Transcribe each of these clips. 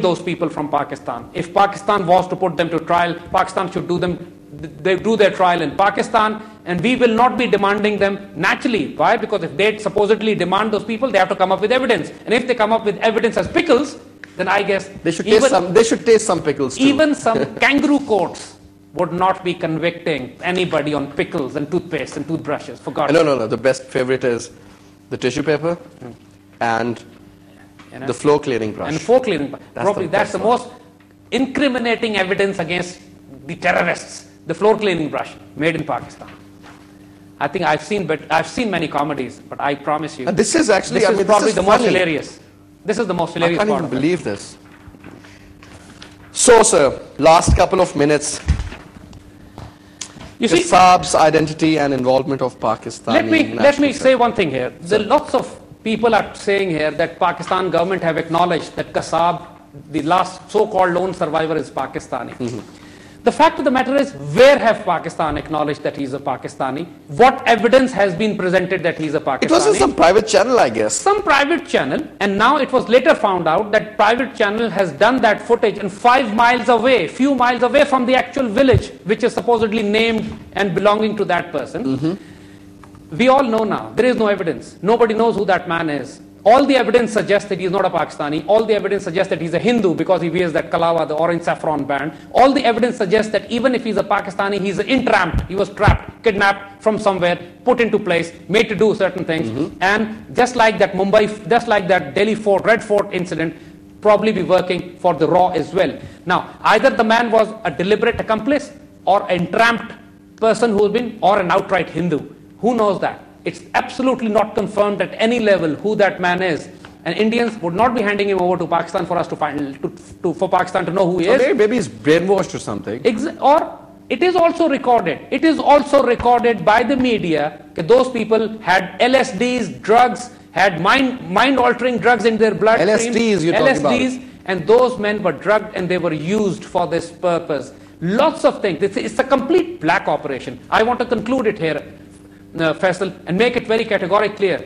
those people from Pakistan. If Pakistan was to put them to trial, Pakistan should they do their trial in Pakistan, and we will not be demanding them naturally. Why? Because if they supposedly demand those people, they have to come up with evidence. And if they come up with evidence as pickles, then I guess they should taste some pickles too. Even some kangaroo courts would not be convicting anybody on pickles and toothpaste and toothbrushes, for God's sake. No. The best favorite is the tissue paper and the floor cleaning brush. And floor cleaning brush. Probably that's the most incriminating evidence against the terrorists. The floor cleaning brush made in Pakistan. I think I've seen many comedies, but I promise you, and this is actually probably the most hilarious. This is the most hilarious part. I can't even believe this. So, sir, last couple of minutes. You see, Kassab's identity and involvement of Pakistan. Let me say one thing here. There are lots of people are saying here that Pakistan government have acknowledged that Kassab, the last so-called lone survivor, is Pakistani. The fact of the matter is, where have Pakistan acknowledged that he's a Pakistani? What evidence has been presented that he's a Pakistani? It was in some private channel, I guess. Some private channel, and now it was later found out that private channel has done that footage and 5 miles away, few miles away from the actual village, which is supposedly named and belonging to that person. We all know now, there is no evidence. Nobody knows who that man is. All the evidence suggests that he is not a Pakistani. All the evidence suggests that he's a Hindu because he wears that kalawa, the orange saffron band. All the evidence suggests that even if he's a Pakistani, he's entrapped. He was trapped, kidnapped from somewhere, put into place, made to do certain things. And just like that just like that Delhi Fort, Red Fort incident, probably be working for the RAW as well. Now, either the man was a deliberate accomplice or an entrapped person who's been, or an outright Hindu. Who knows that? It's absolutely not confirmed at any level who that man is. And Indians would not be handing him over to Pakistan for us to find, for Pakistan to know who he is. Maybe he's brainwashed or something. Or it is also recorded. It is also recorded by the media that those people had LSDs, drugs, had mind-altering drugs in their bloodstream. LSDs, you're talking about. And those men were drugged and they were used for this purpose. Lots of things. It's a complete black operation. I want to conclude it here, Faisal, and make it very categorically clear.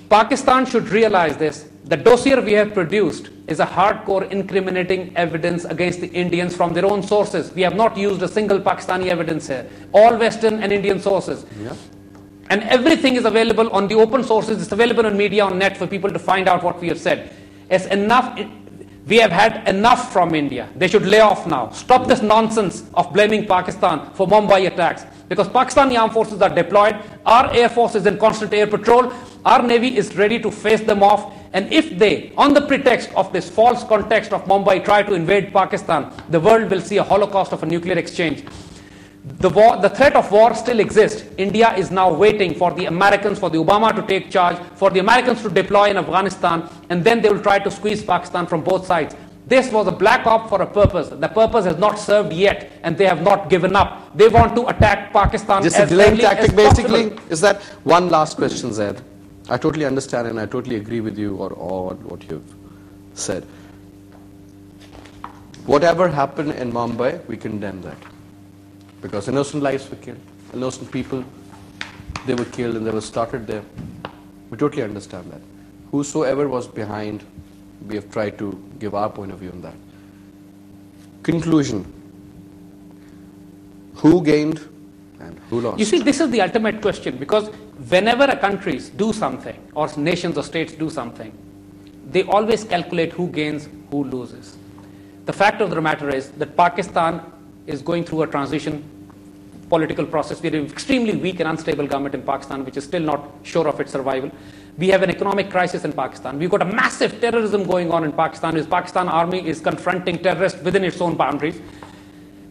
Pakistan should realize this. The dossier we have produced is a hardcore incriminating evidence against the Indians from their own sources. We have not used a single Pakistani evidence here. All Western and Indian sources. Yeah. And everything is available on the open sources. It's available on media, on net, for people to find out what we have said. It's enough. We have had enough from India. They should lay off now. Stop this nonsense of blaming Pakistan for Mumbai attacks. Because Pakistani armed forces are deployed. Our Air Force is in constant air patrol. Our Navy is ready to face them off. And if they, on the pretext of this false context of Mumbai, try to invade Pakistan, the world will see a holocaust of a nuclear exchange. The threat of war still exists. India is now waiting for the Americans, for the Obama to take charge, for the Americans to deploy in Afghanistan, and then they will try to squeeze Pakistan from both sides. This was a black op for a purpose. The purpose has not served yet, and they have not given up. They want to attack Pakistan as early delaying tactic, as basically. possible. Is that one last question, Zaid? I totally understand and I totally agree with you or what you've said. Whatever happened in Mumbai, we condemn that. Because innocent lives were killed, innocent people, they were killed and they were slaughtered there. We totally understand that. Whosoever was behind, we have tried to give our point of view on that. Conclusion. Who gained and who lost? You see, this is the ultimate question, because whenever a countries do something, or nations or states do something, they always calculate who gains, who loses. The fact of the matter is that Pakistan is going through a transition political process. We have an extremely weak and unstable government in Pakistan, which is still not sure of its survival. We have an economic crisis in Pakistan. We've got a massive terrorism going on in Pakistan. The Pakistan army is confronting terrorists within its own boundaries.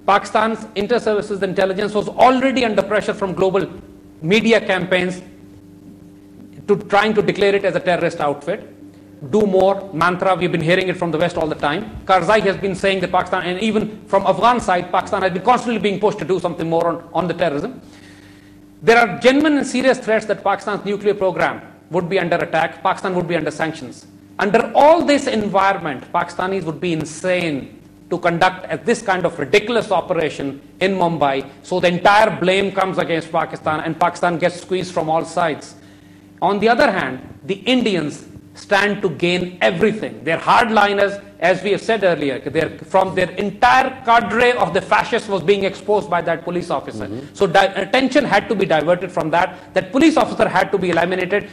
Pakistan's inter-services intelligence was already under pressure from global media campaigns to trying to declare it as a terrorist outfit. Do more mantra, we've been hearing it from the West all the time. Karzai has been saying that Pakistan, and even from Afghan side, Pakistan has been constantly being pushed to do something more on the terrorism. There are genuine and serious threats that Pakistan's nuclear program would be under attack, Pakistan would be under sanctions. Under all this environment, Pakistanis would be insane to conduct this kind of ridiculous operation in Mumbai, so the entire blame comes against Pakistan and Pakistan gets squeezed from all sides. On the other hand, the Indians stand to gain everything. They're hardliners, as we have said earlier. From their entire cadre of the fascists was being exposed by that police officer. So attention had to be diverted from that. That police officer had to be eliminated.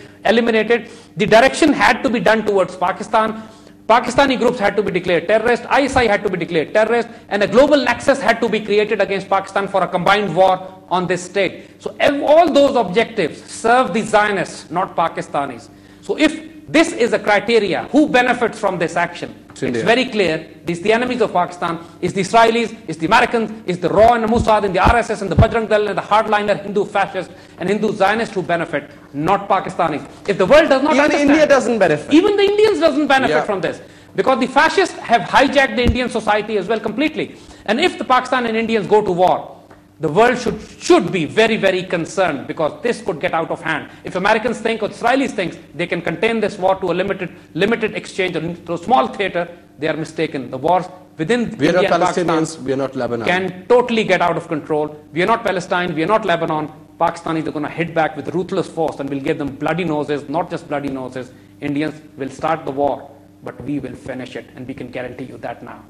The direction had to be done towards Pakistan. Pakistani groups had to be declared terrorist, ISI had to be declared terrorist, and a global nexus had to be created against Pakistan for a combined war on this state. So all those objectives serve the Zionists, not Pakistanis. So if this is a criteria, who benefits from this action? It's very clear. It's the enemies of Pakistan, it's the Israelis, it's the Americans, it's the RAW and the Mossad and the RSS and the Bajrang Dal and the hardliner Hindu fascists and Hindu Zionists who benefit, not Pakistanis. If the world does not understand, India doesn't benefit. Even the Indians doesn't benefit from this. Because the fascists have hijacked the Indian society as well completely. And if the Pakistan and Indians go to war, the world should be very, very concerned, because this could get out of hand. If Americans think or Israelis think they can contain this war to a limited exchange or to a small theater, they are mistaken. The wars within India and Pakistan we are not Lebanon. Can totally get out of control. We are not Palestine, we are not Lebanon. Pakistanis are going to hit back with ruthless force and we'll give them bloody noses, not just bloody noses. Indians will start the war, but we will finish it, and we can guarantee you that now.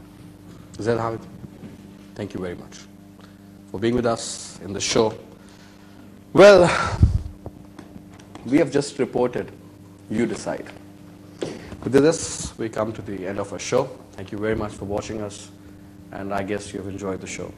Zaid Hamid, thank you very much for being with us in the show. Well, we have just reported. You decide. With this, we come to the end of our show. Thank you very much for watching us, and I guess you have enjoyed the show.